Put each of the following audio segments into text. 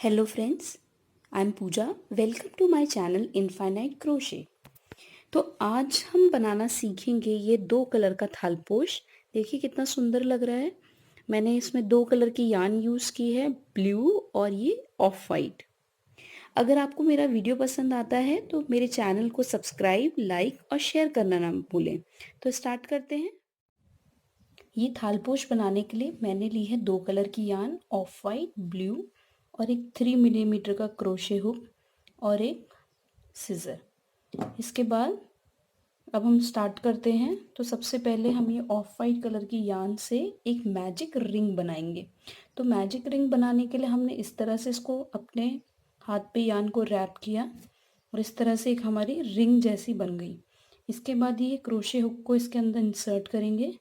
Hello friends, I'm Pooja. Welcome to my channel Infinite Crochet. तो आज हम बनाना सीखेंगे ये 2 कलर का थालपोश। देखिए कितना सुंदर लग रहा है। मैंने इसमें 2 कलर की यान यूज़ की है, ब्लू और ये ऑफ वाइट। अगर आपको मेरा वीडियो पसंद आता है तो मेरे चैनल को सब्सक्राइब, लाइक और शेयर करना ना भूलें। तो स्टार्ट करते हैं। ये थालपोश बनाने के लिए मैंने ली है 2 कलर की यान, ऑफ वाइट, ब्लू और एक 3 मिलीमीटर का क्रोशे हुक और एक सिज़र। इसके बाद अब हम स्टार्ट करते हैं। तो सबसे पहले हम ये ऑफ वाइट कलर की यान से एक मैजिक रिंग बनाएंगे। तो मैजिक रिंग बनाने के लिए हमने इस तरह से इसको अपने हाथ पे यान को रैप किया और इस तरह से एक हमारी रिंग जैसी बन गई। इसके बाद ये क्रोशे हुक को इसके अंदर इंसर्ट करेंगे,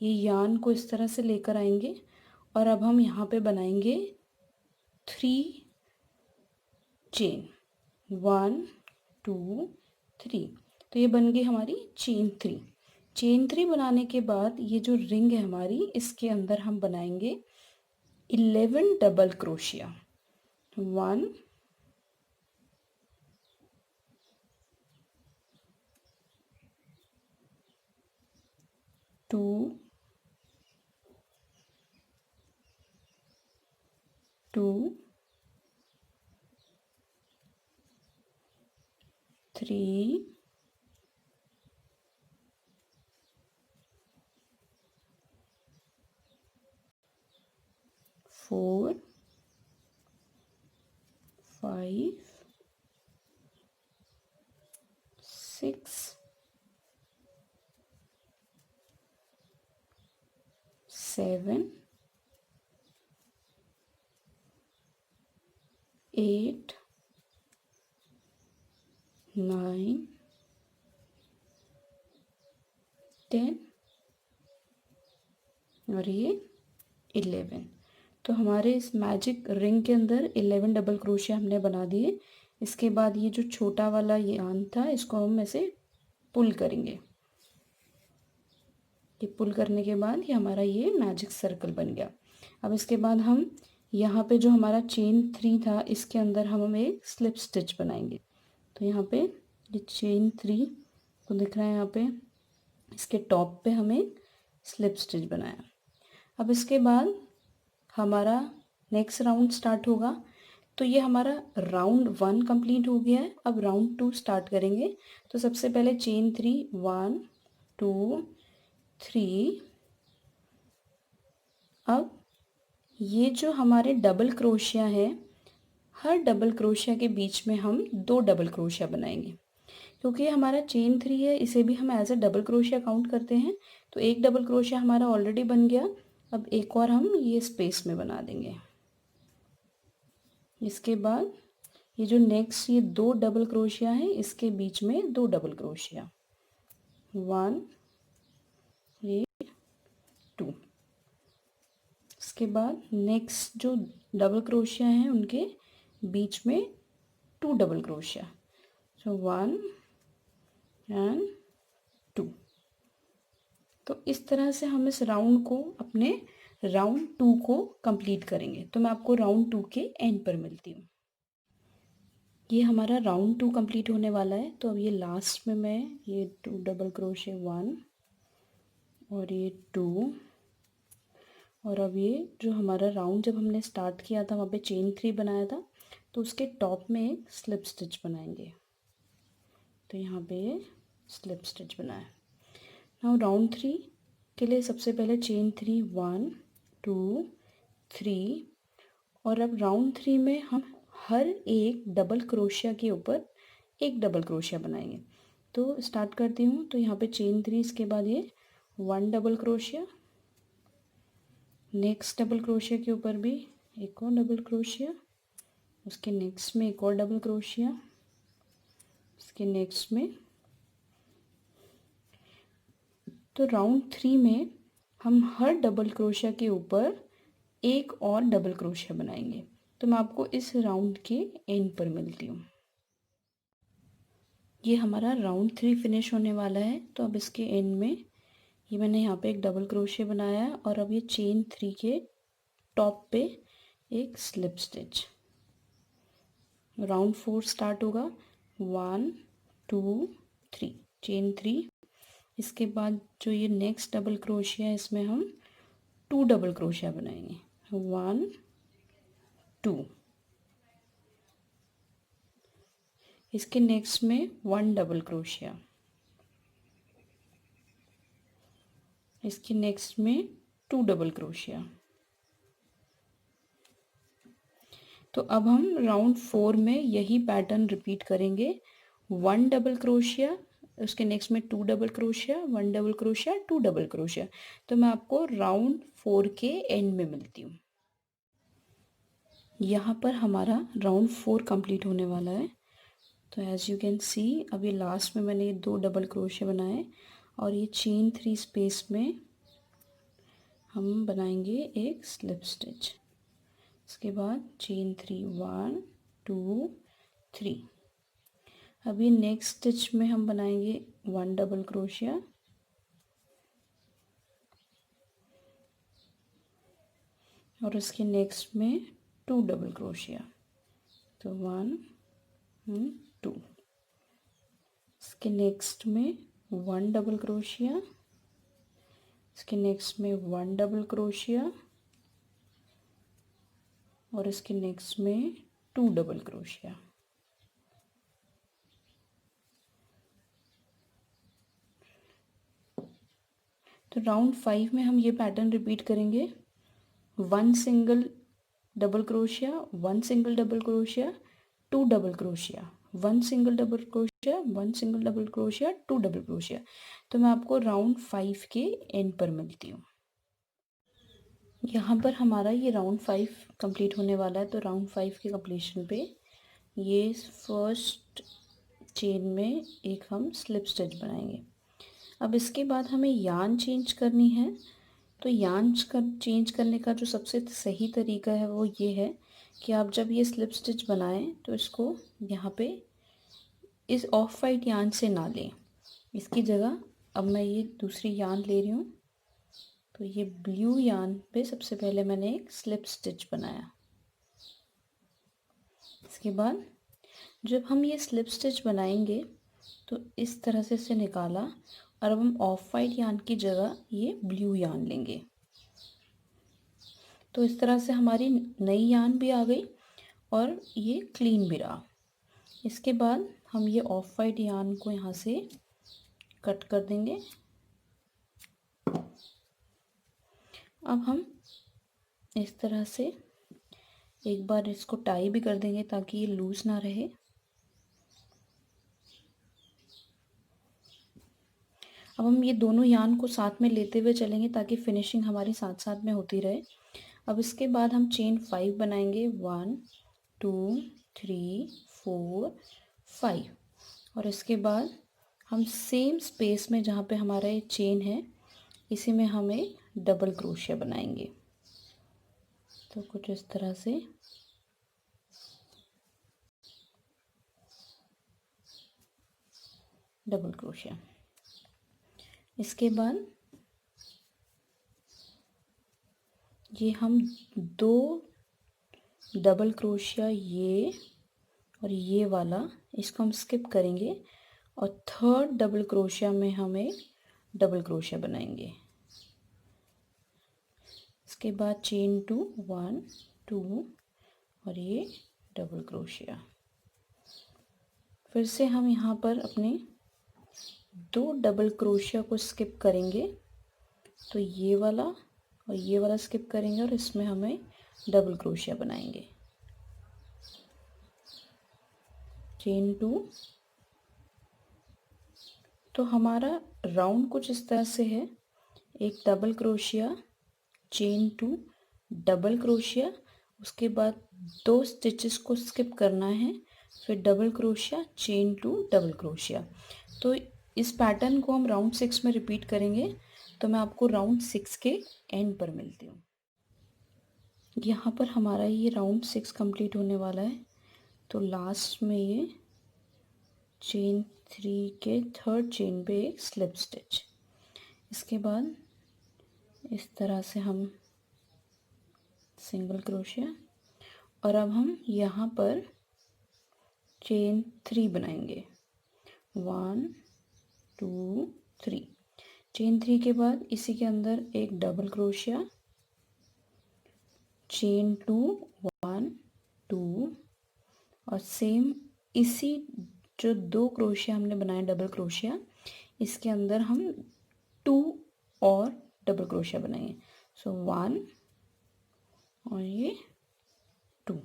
ये यान को इस तरह से लेकर आएंगे और अब हम यहाँ पे बनाएंगे 3 चेन, 1 2 3। तो ये बन गई हमारी चेन 3। चेन 3 बनाने के बाद ये जो रिंग है हमारी, इसके अंदर हम बनाएंगे 11 डबल क्रोशिया। 1 2 2 3 4 5 6 7 8 9 10 और ये 11। तो हमारे इस मैजिक रिंग के अंदर 11 डबल क्रोशिया हमने बना दिए। इसके बाद ये जो छोटा वाला यान था, इसको हम ऐसे पुल करेंगे। ये पुल करने के बाद ये हमारा ये मैजिक सर्कल बन गया। अब इसके बाद हम यहाँ पे जो हमारा चेन 3 था, इसके अंदर हम एक स्लिप स्टिच बनाएंगे। तो यहाँ पे ये चेन 3 तो दिख रहा है, यहाँ पे इसके टॉप पे हमें स्लिप स्टिच बनाया। अब इसके बाद हमारा नेक्स्ट राउंड स्टार्ट होगा। तो ये हमारा राउंड 1 कंप्लीट हो गया है। अब राउंड 2 स्टार्ट करेंगे। तो सबसे पहले चेन 3, 1 2 3। अब ये जो हमारे डबल क्रोशिया है, हर डबल क्रोशिया के बीच में हम 2 डबल क्रोशिया बनाएंगे। क्योंकि हमारा चेन 3 है, इसे भी हम as a double crochet count करते हैं। तो एक डबल क्रोशिया हमारा ऑलरेडी बन गया। अब एक और हम ये स्पेस में बना देंगे। इसके बाद ये जो नेक्स्ट ये 2 डबल क्रोशिया है, इसके बीच में 2 डबल क्रोशिया, 1 ये 2। इसके बाद नेक्स्ट जो डबल क्रोशिया हैं उनके बीच में 2 डबल क्रोशिया, सो 1 एंड 2। तो इस तरह से हम इस राउंड को, अपने राउंड 2 को कंप्लीट करेंगे। तो मैं आपको राउंड 2 के एंड पर मिलती हूँ। ये हमारा राउंड 2 कंप्लीट होने वाला है। तो अब ये लास्ट में मैं ये 2 डबल क्रोशिया, 1 और ये 2, और अब ये जो हमारा राउंड जब हमने स्टार्ट किया था वहाँ पे चेन 3 बनाया था, तो उसके टॉप में एक स्लिप स्टिच बनाएंगे। तो यहाँ पे स्लिप स्टिच बनाया। नाउ राउंड 3 के लिए सबसे पहले चेन 3, 1 2 3। और अब राउंड 3 में हम हर एक डबल क्रोशिया के ऊपर एक डबल क्रोशिया बनाएंगे। तो स्टार्ट करती हूँ। तो यहाँ पे चेन 3, इसके बाद ये 1 double crochet, next double crochet के ऊपर भी एक और डबल क्रोशिया, उसके नेक्स्ट में एक और डबल क्रोशिया, उसके नेक्स्ट में। तो राउंड 3 में हम हर डबल क्रोशिया के ऊपर एक और डबल क्रोशिया बनाएंगे। तो मैं आपको इस राउंड के एंड पर मिलती हूँ। ये हमारा राउंड 3 फिनिश होने वाला है। तो अब इसके एंड में ये मैंने यहाँ पे एक डबल क्रोशिया बनाया है और अब ये चेन 3 के टॉप पे एक स्लिप स्टिच। राउंड 4 स्टार्ट होगा। 1 2 3 चेन 3। इसके बाद जो ये नेक्स्ट डबल क्रोशिया है इसमें हम 2 डबल क्रोशिया बनाएंगे। 1 2। इसके नेक्स्ट में 1 डबल क्रोशिया। इसके नेक्स्ट में 2 डबल क्रोशिया। तो अब हम राउंड 4 में यही पैटर्न रिपीट करेंगे। 1 डबल क्रोशिया, उसके नेक्स्ट में 2 double crochet, 1 double crochet, 2 double crochet. तो मैं आपको राउंड 4 के एंड में मिलती हूँ। यहाँ पर हमारा राउंड 4 कंप्लीट होने वाला है। तो एज यू कैन सी अभी लास्ट में मैंने 2 डबल क्रोशिया बनाए और ये चेन 3 स्पेस में हम बनाएंगे एक स्लिप स्टिच। इसके बाद चेन 3 1 2 3। अभी नेक्स्ट स्टिच में हम बनाएंगे 1 डबल क्रोशिया और उसके नेक्स्ट में 2 डबल क्रोशिया। तो 1 2। इसके नेक्स्ट में 1 डबल क्रोशिया, इसके नेक्स्ट में 1 डबल क्रोशिया और इसके नेक्स्ट में 2 डबल क्रोशिया। तो राउंड 5 में हम ये पैटर्न रिपीट करेंगे। 1 single double crochet, 1 single double crochet, 2 double crochet, 1 single double crochet, 1 single double crochet, 2 double crochet. तो मैं आपको राउंड 5 के एंड पर मिलती हूँ। यहाँ पर हमारा ये राउंड 5 कंप्लीट होने वाला है। तो राउंड 5 के कंप्लीशन पे ये फर्स्ट चेन में एक हम स्लिप स्टिच बनाएंगे। अब इसके बाद हमें यार्न चेंज करनी है। तो यार्न चेंज करने का जो सबसे सही तरीका है वो ये है कि आप जब ये स्लिप स्टिच बनाएं तो इसको यहाँ पे इस ऑफ वाइट यार्न से ना लें। इसकी जगह अब मैं ये दूसरी यार्न ले रही हूँ। तो ये ब्लू यार्न पे सबसे पहले मैंने एक स्लिप स्टिच बनाया। इसके बाद जब हम ये स्लिप स्टिच बनाएंगे तो इस तरह से इसे निकाला और अब हम ऑफ वाइट यार्न की जगह ये ब्लू यार्न लेंगे। तो इस तरह से हमारी नई यार्न भी आ गई और ये क्लीन भी रहा। इसके बाद हम ये ऑफ वाइट यार्न को यहाँ से कट कर देंगे। अब हम इस तरह से एक बार इसको टाई भी कर देंगे ताकि ये लूज ना रहे। अब हम ये दोनों यार्न को साथ में लेते हुए चलेंगे ताकि फिनिशिंग हमारी साथ साथ में होती रहे। अब इसके बाद हम चेन 5 बनाएंगे। 1 2 3 4 5 और इसके बाद हम सेम स्पेस में जहाँ पे हमारा ये चेन है इसी में हम एक डबल क्रोशिया बनाएंगे। तो कुछ इस तरह से डबल क्रोशिया। इसके बाद ये हम 2 डबल क्रोशिया ये और ये वाला इसको हम स्किप करेंगे और थर्ड डबल क्रोशिया में हम एक डबल क्रोशिया बनाएंगे। इसके बाद चेन 2 1 2 और ये डबल क्रोशिया। फिर से हम यहाँ पर अपने 2 डबल क्रोशिया को स्किप करेंगे। तो ये वाला और ये वाला स्किप करेंगे और इसमें हमें डबल क्रोशिया बनाएंगे। चेन 2। तो हमारा राउंड कुछ इस तरह से है। एक double crochet, chain 2, double crochet, उसके बाद 2 स्टिचेस को स्किप करना है, फिर double crochet, chain 2, double crochet. तो इस पैटर्न को हम राउंड 6 में रिपीट करेंगे। तो मैं आपको राउंड 6 के एंड पर मिलती हूँ। यहाँ पर हमारा ये राउंड 6 कंप्लीट होने वाला है। तो लास्ट में ये चेन 3 के थर्ड चेन पे एक स्लिप स्टिच। इसके बाद इस तरह से हम सिंगल क्रोशिया और अब हम यहाँ पर चेन 3 बनाएंगे, 1 2 3। चेन 3 के बाद इसी के अंदर एक डबल क्रोशिया, चेन 2 1 2, और सेम इसी जो 2 क्रोशिया हमने बनाए डबल क्रोशिया, इसके अंदर हम 2 और डबल क्रोशिया बनाएंगे। सो 1 और ये 2,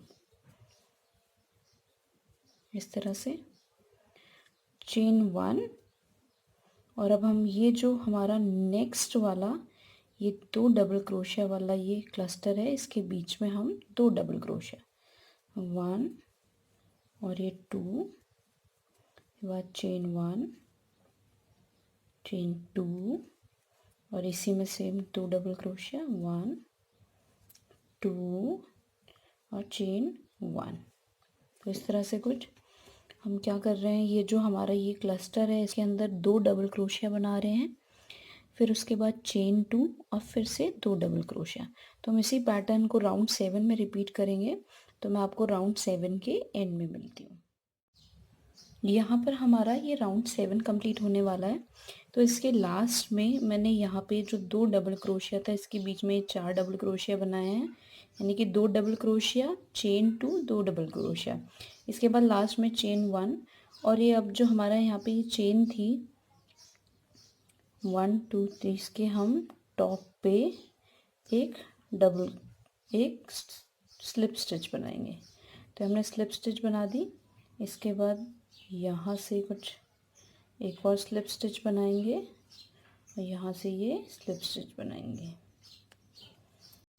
इस तरह से चेन 1। और अब हम ये जो हमारा नेक्स्ट वाला ये 2 डबल क्रोशिया वाला ये क्लस्टर है, इसके बीच में हम 2 डबल क्रोशिया, 1 और ये 2, के बाद चेन 1 चेन 2, और इसी में सेम 2 डबल क्रोशिया, 1 2 और चेन 1। तो इस तरह से कुछ हम क्या कर रहे हैं, ये जो हमारा ये क्लस्टर है इसके अंदर 2 डबल क्रोशिया बना रहे हैं, फिर उसके बाद चेन 2 और फिर से 2 डबल क्रोशिया। तो हम इसी पैटर्न को राउंड 7 में रिपीट करेंगे। तो मैं आपको राउंड 7 के एंड में मिलती हूँ। यहाँ पर हमारा ये राउंड 7 कंप्लीट होने वाला है। तो इसके लास्ट में मैंने यहाँ पे जो 2 डबल क्रोशिया था इसके बीच में 4 डबल क्रोशिया बनाए हैं, यानी कि 2 double crochet, chain 2, 2 double crochet, इसके बाद लास्ट में चेन 1। और ये अब जो हमारा यहाँ पे ये चेन थी 1 2 3, इसके हम टॉप पे एक स्लिप स्टिच बनाएंगे। तो हमने स्लिप स्टिच बना दी, इसके बाद यहाँ से कुछ एक और स्लिप स्टिच बनाएंगे और यहाँ से ये स्लिप स्टिच बनाएंगे।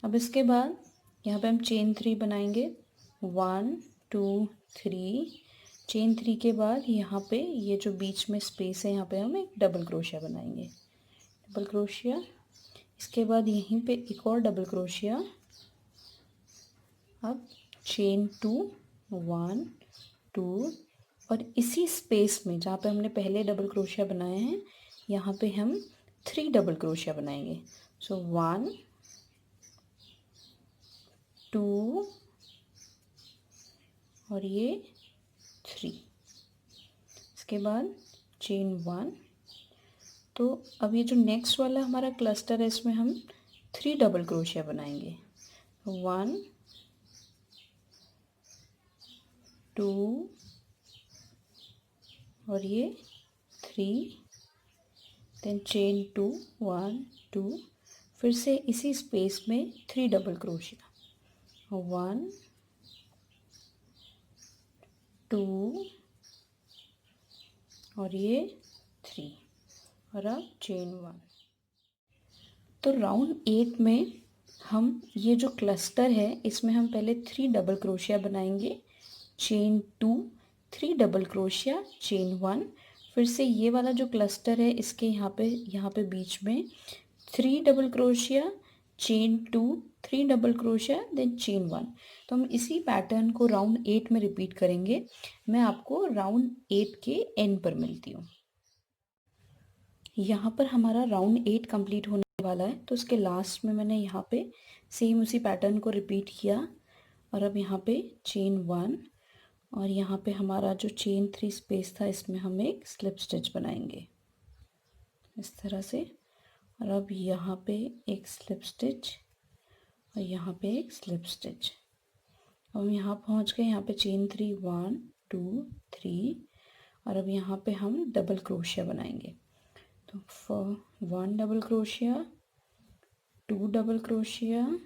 अब इसके बाद यहाँ पे हम चेन 3 बनाएंगे, 1 2 3। चेन 3 के बाद यहाँ पे ये जो बीच में स्पेस है यहाँ पे हम एक डबल क्रोशिया बनाएंगे, डबल क्रोशिया। इसके बाद यहीं पे एक और डबल क्रोशिया। अब चेन 2 1 2, और इसी स्पेस में जहाँ पे हमने पहले डबल क्रोशिया बनाए हैं यहाँ पे हम 3 डबल क्रोशिया बनाएंगे। सो 1 2 और ये 3, इसके बाद चेन 1। तो अब ये जो नेक्स्ट वाला हमारा क्लस्टर है इसमें हम 3 डबल क्रोशिया बनाएंगे, 1 2 और ये 3, देन चेन 2 1 2, फिर से इसी स्पेस में 3 डबल क्रोशिया, 1 2 और ये 3, और अब चेन 1। तो राउंड 8 में हम ये जो क्लस्टर है इसमें हम पहले 3 डबल क्रोशिया बनाएंगे, चेन 2 3 डबल क्रोशिया, चेन 1। फिर से ये वाला जो क्लस्टर है इसके यहाँ पे बीच में 3 double crochet, chain 2 3 double crochet, then chain 1। तो हम इसी पैटर्न को राउंड 8 में रिपीट करेंगे। मैं आपको राउंड 8 के एंड पर मिलती हूँ। यहाँ पर हमारा राउंड 8 कंप्लीट होने वाला है। तो उसके लास्ट में मैंने यहाँ पे सेम उसी पैटर्न को रिपीट किया, और अब यहाँ पे चेन 1 और यहाँ पे हमारा जो चेन 3 स्पेस था इसमें हम एक स्लिप स्टिच बनाएंगे इस तरह से। और अब यहाँ पे एक स्लिप स्टिच और यहाँ पे एक स्लिप स्टिच। अब हम यहाँ पहुँच गए, यहाँ पे चेन 3 1 2 3, और अब यहाँ पे हम डबल क्रोशिया बनाएंगे। तो 1 double crochet, 2 double crochet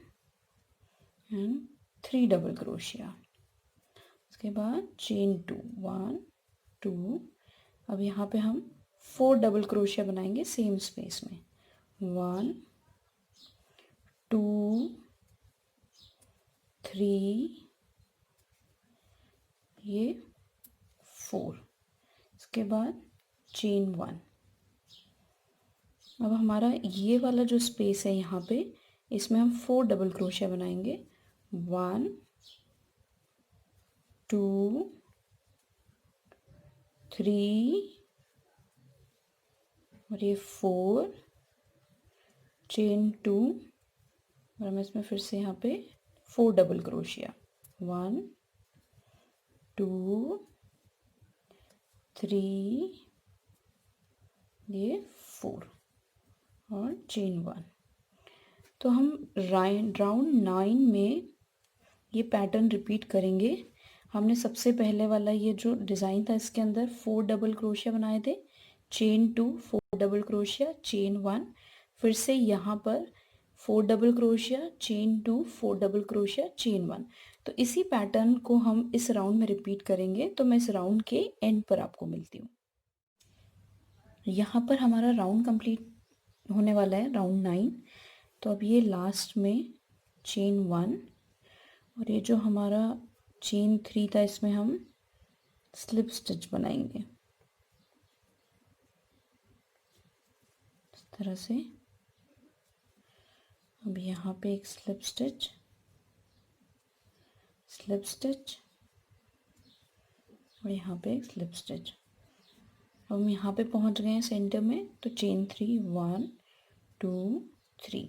and 3 double crochet. उसके बाद चेन 2 1 2। अब यहाँ पे हम 4 डबल क्रोशिया बनाएंगे सेम स्पेस में, 1 2 3 ये 4। इसके बाद चेन 1। अब हमारा ये वाला जो स्पेस है यहाँ पे इसमें हम 4 डबल क्रोशिया बनाएंगे, 1 2 3 और ये 4, चेन 2, और हम इसमें फिर से यहाँ पे 4 डबल क्रोशिया, 1 2 3, ये 4 और चेन 1। तो हम राउंड 9 में ये पैटर्न रिपीट करेंगे। हमने सबसे पहले वाला ये जो डिज़ाइन था इसके अंदर 4 डबल क्रोशिया बनाए थे, चेन 2, 4 डबल क्रोशिया, चेन 1, फिर से यहाँ पर 4 double crochet, chain 2, 4 double crochet, chain 1। तो इसी पैटर्न को हम इस राउंड में रिपीट करेंगे। तो मैं इस राउंड के एंड पर आपको मिलती हूँ। यहाँ पर हमारा राउंड कंप्लीट होने वाला है, राउंड 9। तो अब ये लास्ट में चेन 1 और ये जो हमारा चेन 3 था इसमें हम स्लिप स्टिच बनाएंगे इस तरह से। अब यहाँ पे एक स्लिप स्टिच, स्लिप स्टिच और यहाँ पे एक स्लिप स्टिच। अब हम यहाँ पे पहुँच गए हैं सेंटर में, तो चेन 3, 1 2 3।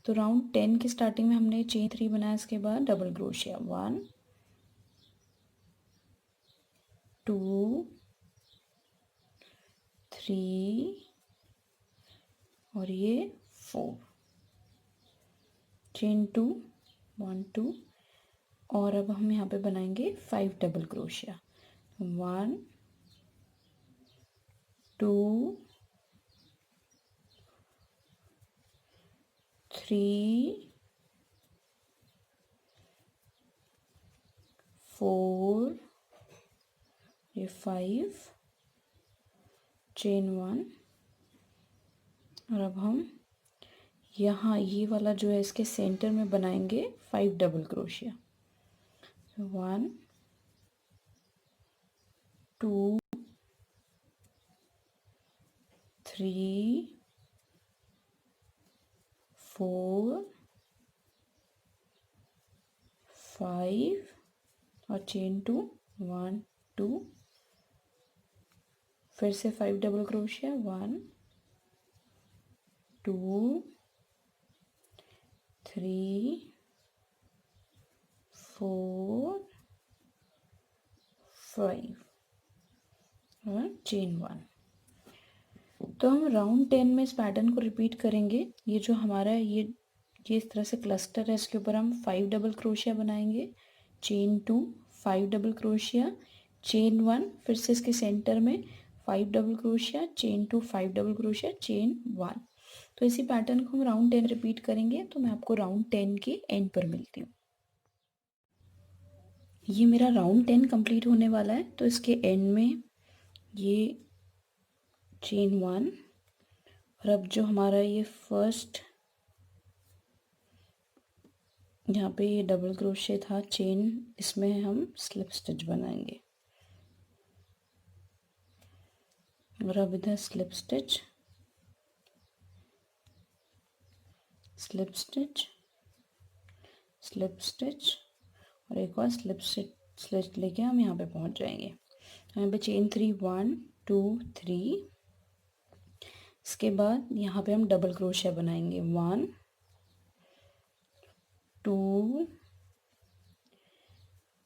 तो राउंड 10 की स्टार्टिंग में हमने चेन 3 बनाया, इसके बाद डबल क्रोशिया 1 2 3 और ये 4, चेन 2 1 2 और अब हम यहाँ पे बनाएंगे 5 डबल क्रोशिया 1 2 3 4 ये 5 चेन 1 और अब हम यहाँ ये वाला जो है इसके सेंटर में बनाएंगे 5 डबल क्रोशिया 1 2 3 4 5 और चेन 2 1 2 फिर से 5 डबल क्रोशिया 1 2 3 4 5 और चेन 1। तो हम राउंड 10 में इस पैटर्न को रिपीट करेंगे। ये जो हमारा ये इस तरह से क्लस्टर है, इसके ऊपर हम 5 डबल क्रोशिया बनाएंगे, चेन 2 5 डबल क्रोशिया, चेन 1, फिर से इसके सेंटर में 5 double crochet, chain 2 5 double crochet, chain 1। तो इसी पैटर्न को हम राउंड 10 रिपीट करेंगे। तो मैं आपको राउंड 10 के एंड पर मिलती हूँ। ये मेरा राउंड 10 कंप्लीट होने वाला है। तो इसके एंड में ये चेन 1 और अब जो हमारा ये फर्स्ट यहाँ पे ये डबल क्रोशे था चेन, इसमें हम स्लिप स्टिच बनाएंगे और अब इधर slip stitch, slip stitch, slip stitch और एक और स्लिप स्टिच लेके हम यहाँ पे पहुँच जाएंगे। यहाँ पे चेन 3 1 2 3। इसके बाद यहाँ पे हम डबल क्रोशिया बनाएंगे 1 2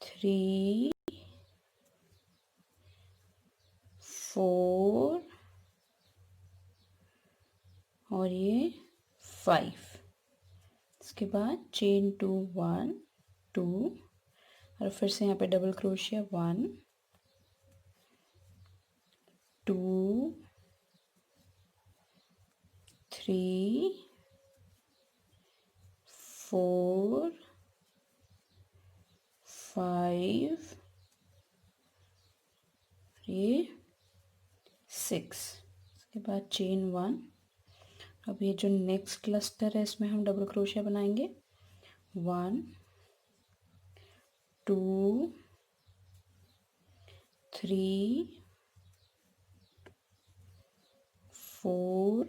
3 4 और ये 5। इसके बाद चेन 2 1 2 और फिर से यहाँ पे डबल क्रोशिया 1 2 3 4 5 ये 6। इसके बाद चेन 1। अब ये जो नेक्स्ट क्लस्टर है इसमें हम डबल क्रोशिया बनाएंगे 1 2 3 4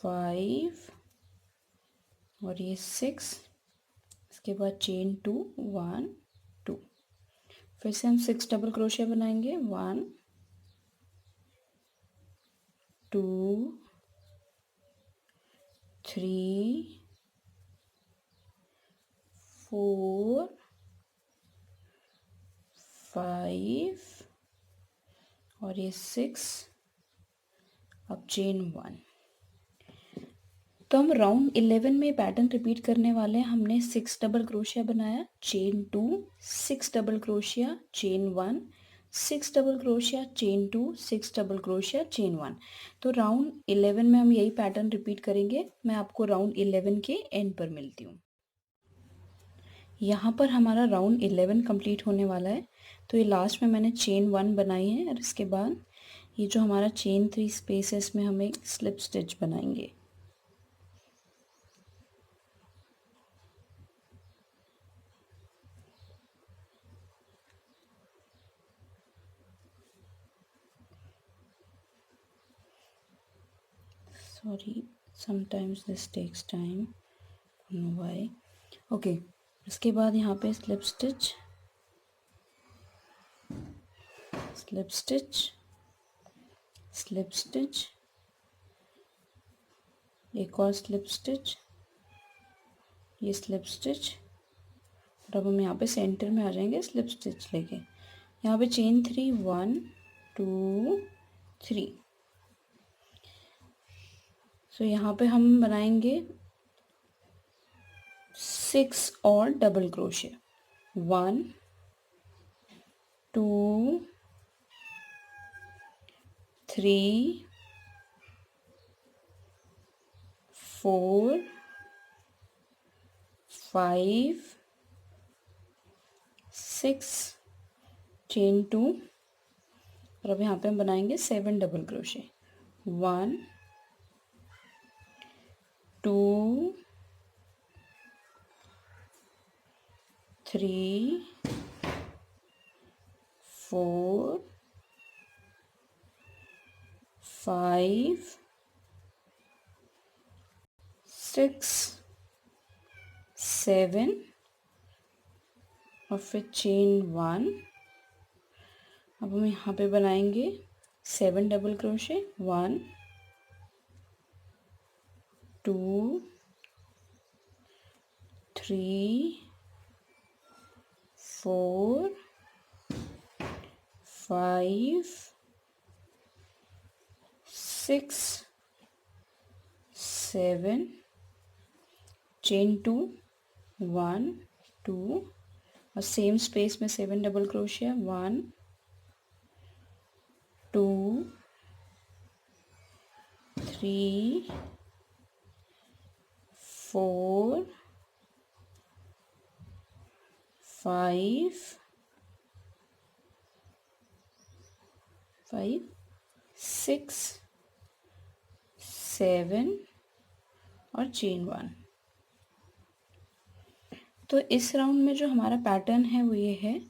5 और ये 6। इसके बाद चेन 2 1 2। फिर से हम 6 डबल क्रोशिया बनाएंगे 1 2 3 4 5 और ये 6, अब चेन 1। तो हम राउंड 11 में पैटर्न रिपीट करने वाले हैं। हमने 6 डबल क्रोशिया बनाया, chain 2, 6 double crochet, chain 1, 6 double crochet, chain 2, 6 double crochet, chain 1। तो राउंड 11 में हम यही पैटर्न रिपीट करेंगे। मैं आपको राउंड 11 के एंड पर मिलती हूँ। यहाँ पर हमारा राउंड 11 कंप्लीट होने वाला है। तो ये लास्ट में मैंने चेन 1 बनाई है और इसके बाद ये जो हमारा चेन 3 स्पेस है इसमें हम एक स्लिप स्टिच बनाएंगे। Sorry, sometimes this takes time, don't know why. Okay, इसके बाद यहाँ pay slip stitch, slip stitch, slip stitch, एक और स्लिप स्टिच, ये स्लिप स्टिच। और अब हम यहाँ पे सेंटर में आ जाएंगे स्लिप स्टिच लेके। यहाँ पे चेन 3, 1 2 3। सो यहाँ पे हम बनाएंगे 6 और डबल क्रोशे, 1 2 3 4 5 6, चेन 2। और अब यहाँ पे हम बनाएंगे 7 डबल क्रोशे, 1 2 3 4 5 6 7 और फिर चेन 1। अब हम यहाँ पे बनाएंगे 7 डबल क्रोशे, 1 2 3 4 5 6 7, चेन 2, 1 2 और सेम स्पेस में 7 डबल क्रोशिया, 1 2 3 4 5 6 7 और चेन 1। तो इस राउंड में जो हमारा पैटर्न है वो ये है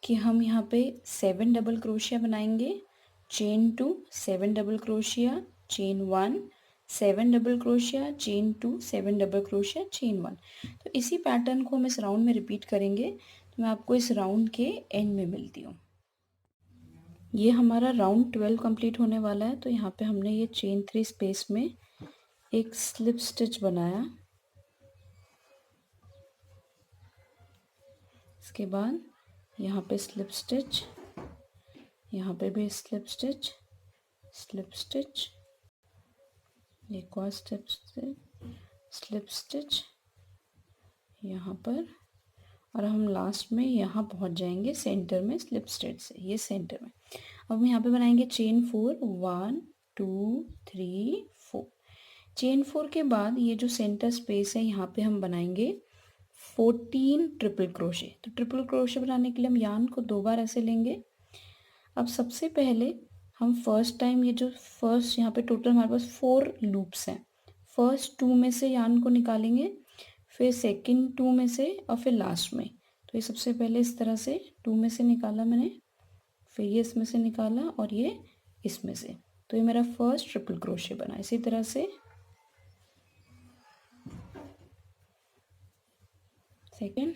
कि हम यहाँ पे 7 डबल क्रोशिया बनाएंगे, chain 2, 7 double crochet, chain 1, 7 double crochet, chain 2, 7 double crochet, chain 1। तो इसी पैटर्न को हम इस राउंड में रिपीट करेंगे। तो मैं आपको इस राउंड के एंड में मिलती हूँ। ये हमारा राउंड 12 कंप्लीट होने वाला है। तो यहाँ पे हमने ये चेन 3 स्पेस में एक स्लिप स्टिच बनाया। इसके बाद यहाँ पे स्लिप स्टिच, यहाँ पे भी स्लिप स्टिच, स्लिप स्टिच, एक और स्लिप स्टिच, स्लिप स्टिच यहाँ पर, और हम लास्ट में यहाँ पहुँच जाएंगे सेंटर में स्लिप स्टिच से, ये सेंटर में। अब हम यहाँ पे बनाएंगे चेन 4, 1 2 3 4। चेन 4 के बाद ये जो सेंटर स्पेस है यहाँ पे हम बनाएंगे 14 ट्रिपल क्रोशे। तो ट्रिपल क्रोशे बनाने के लिए हम यार्न को 2 बार ऐसे लेंगे। अब सबसे पहले हम फर्स्ट टाइम, ये जो फर्स्ट यहाँ पे टोटल हमारे पास 4 लूप्स हैं, फर्स्ट 2 में से यार्न को निकालेंगे, फिर सेकंड 2 में से, और फिर लास्ट में। तो ये सबसे पहले इस तरह से 2 में से निकाला मैंने, फिर ये इसमें से निकाला और ये इसमें से। तो ये मेरा फर्स्ट ट्रिपल क्रोशे बना। इसी तरह से सेकंड,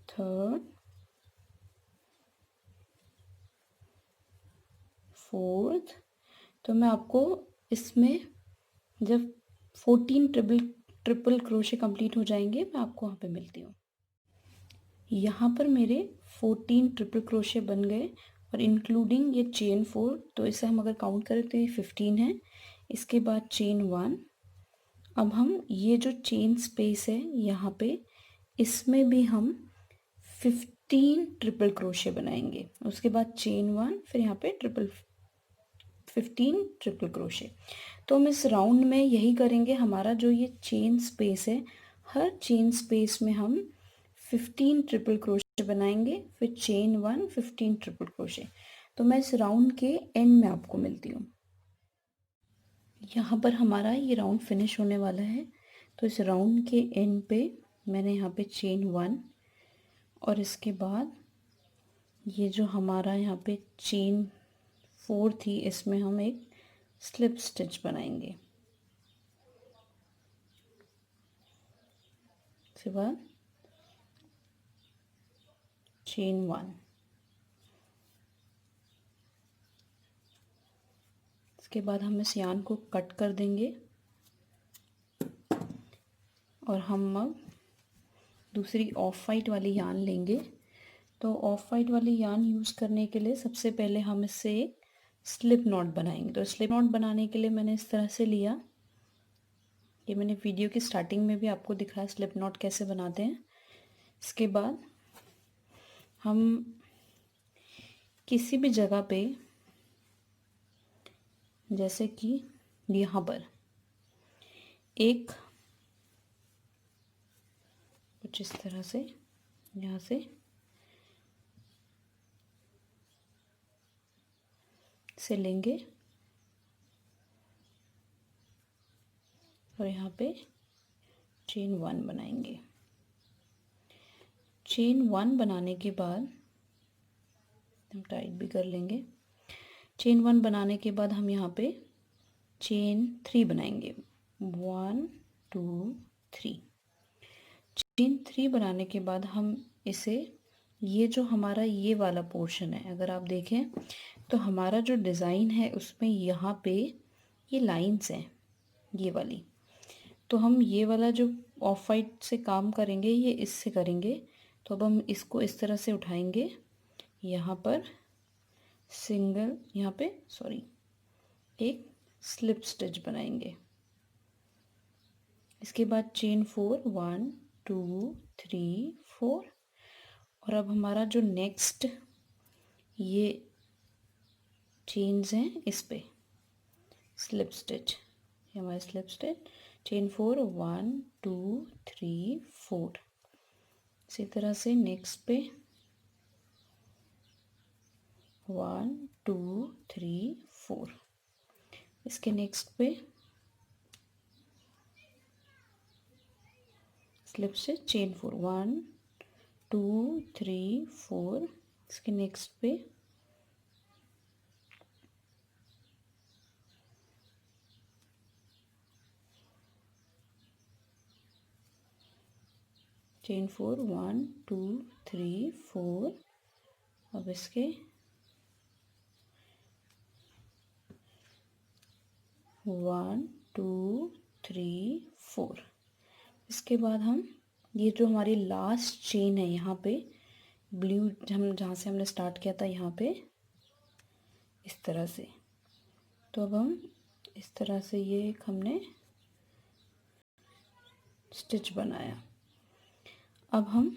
थर्ड, फोर्थ। तो मैं आपको इसमें जब 14 ट्रिपल ट्रिपल क्रोशे कंप्लीट हो जाएंगे मैं आपको वहाँ पे मिलती हूँ। यहाँ पर मेरे 14 ट्रिपल क्रोशे बन गए और इंक्लूडिंग ये चेन 4, तो इसे हम अगर काउंट करें तो ये 15 है। इसके बाद चेन 1। अब हम ये जो चेन स्पेस है यहाँ पे, इसमें भी हम 15 ट्रिपल क्रोशे बनाएंगे। उसके बाद चेन 1, फिर यहाँ पे 15 ट्रिपल क्रोशे। तो हम इस राउंड में यही करेंगे। हमारा जो ये चेन स्पेस है, हर चेन स्पेस में हम 15 ट्रिपल क्रोशे बनाएंगे, फिर चेन 1, 15 ट्रिपल क्रोशे। तो मैं इस राउंड के एंड में आपको मिलती हूँ। यहाँ पर हमारा ये राउंड फिनिश होने वाला है। तो इस राउंड के एंड पे मैंने यहाँ पे चेन 1 और इसके बाद ये जो हमारा यहाँ पे चेन 4 थी, इसमें हम एक स्लिप स्टिच बनाएंगे। इसके बाद चेन 1, इसके बाद हम इस यार्न को कट कर देंगे और हम अब दूसरी ऑफ वाइट वाली यार्न लेंगे। तो ऑफ वाइट वाली यार्न यूज़ करने के लिए सबसे पहले हम इससे एक स्लिप नॉट बनाएंगे। तो स्लिप नॉट बनाने के लिए मैंने इस तरह से लिया, ये मैंने वीडियो की स्टार्टिंग में भी आपको दिखाया स्लिप नॉट कैसे बनाते हैं। इसके बाद हम किसी भी जगह पे, जैसे कि यहाँ पर एक कुछ इस तरह से यहाँ से लेंगे और यहाँ पे चेन 1 बनाएंगे। चेन 1 बनाने के बाद हम टाइट भी कर लेंगे। चेन 1 बनाने के बाद हम यहाँ पे चेन 3 बनाएंगे। 1 2 3। चेन 3 बनाने के बाद हम इसे, ये जो हमारा ये वाला पोर्शन है, अगर आप देखें तो हमारा जो डिज़ाइन है उसमें यहाँ पे ये लाइंस हैं ये वाली। तो हम ये वाला जो ऑफ वाइट से काम करेंगे ये इससे करेंगे। तो अब हम इसको इस तरह से उठाएंगे, यहाँ पर सिंगल, यहाँ पे सॉरी एक स्लिप स्टिच बनाएंगे। इसके बाद चेन 4, 1 2 3 4। और अब हमारा जो नेक्स्ट ये चेन्स हैं इस पे स्लिप स्टिच, ये हमारा स्लिप स्टिच। चेन 4, 1 2 3 4। इसी तरह से नेक्स्ट पे 1 2 3 4। इसके next pay slip stitch, chain 4, 1 2 3 4। इसके नेक्स्ट पे चेन 4, 1 2 3 4। अब इसके 1 2 3 4। इसके बाद हम ये जो हमारी लास्ट चेन है यहाँ पे ब्लू, हम जहाँ से हमने स्टार्ट किया था यहाँ पे इस तरह से। तो अब हम इस तरह से ये एक हमने स्टिच बनाया। अब हम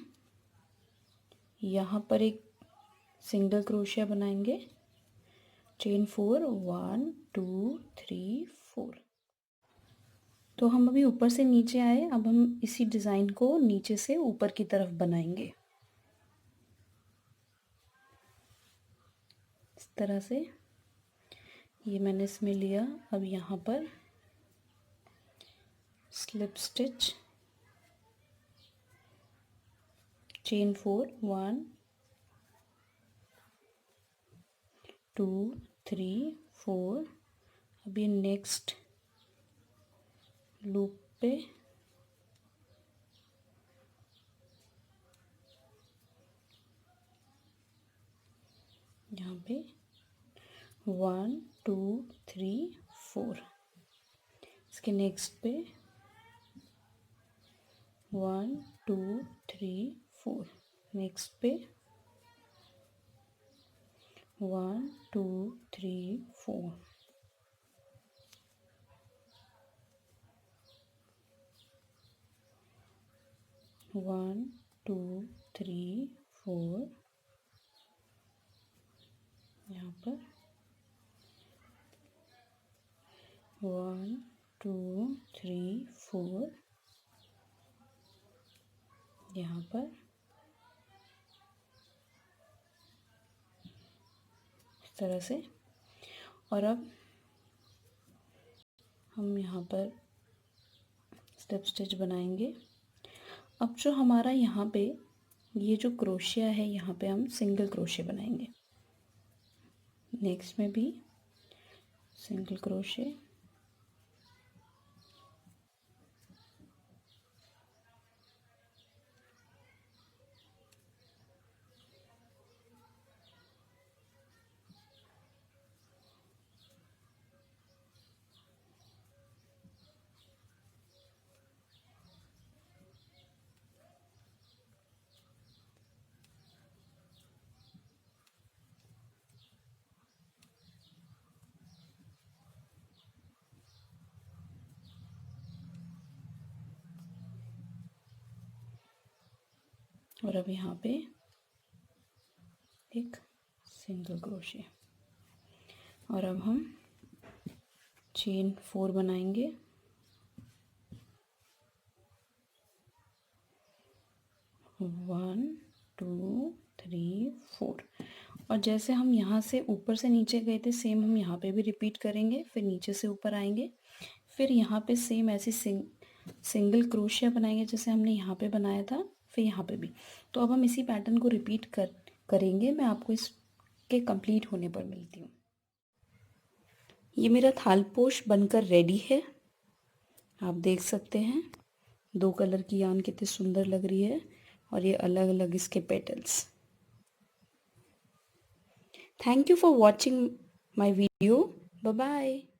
यहाँ पर एक सिंगल क्रोशिया बनाएंगे। चेन 4, 1 2 3 4। तो हम अभी ऊपर से नीचे आए, अब हम इसी डिज़ाइन को नीचे से ऊपर की तरफ बनाएंगे इस तरह से। ये मैंने इसमें लिया। अब यहाँ पर स्लिप स्टिच, चेन 4, 1 2 3 4। अब ये नेक्स्ट लूप पे यहाँ पे 1 2 3 4। इसके नेक्स्ट पे 1 2 3 4। नेक्स्ट पे 1 2 3 4। 1 2 3 4। यहाँ पर 1 2 3 4। यहाँ पर इस तरह से। और अब हम यहाँ पर स्टेप स्टिच बनाएंगे। अब जो हमारा यहाँ पे ये जो क्रोशिया है, यहाँ पे हम सिंगल क्रोशे बनाएंगे। नेक्स्ट में भी सिंगल क्रोशे, और अब यहाँ पे एक सिंगल क्रोशे। और अब हम चेन 4 बनाएंगे। 1 2 3 4। और जैसे हम यहाँ से ऊपर से नीचे गए थे, सेम हम यहाँ पे भी रिपीट करेंगे। फिर नीचे से ऊपर आएंगे, फिर यहाँ पे सेम ऐसी सिंगल क्रोशिया बनाएंगे जैसे हमने यहाँ पे बनाया था, फिर यहाँ पे भी। तो अब हम इसी पैटर्न को रिपीट करेंगे। मैं आपको इसके कंप्लीट होने पर मिलती हूँ। ये मेरा थालपोश बनकर रेडी है। आप देख सकते हैं 2 कलर की यान कितनी सुंदर लग रही है, और ये अलग अलग इसके petals. Thank you for watching my video. Bye bye.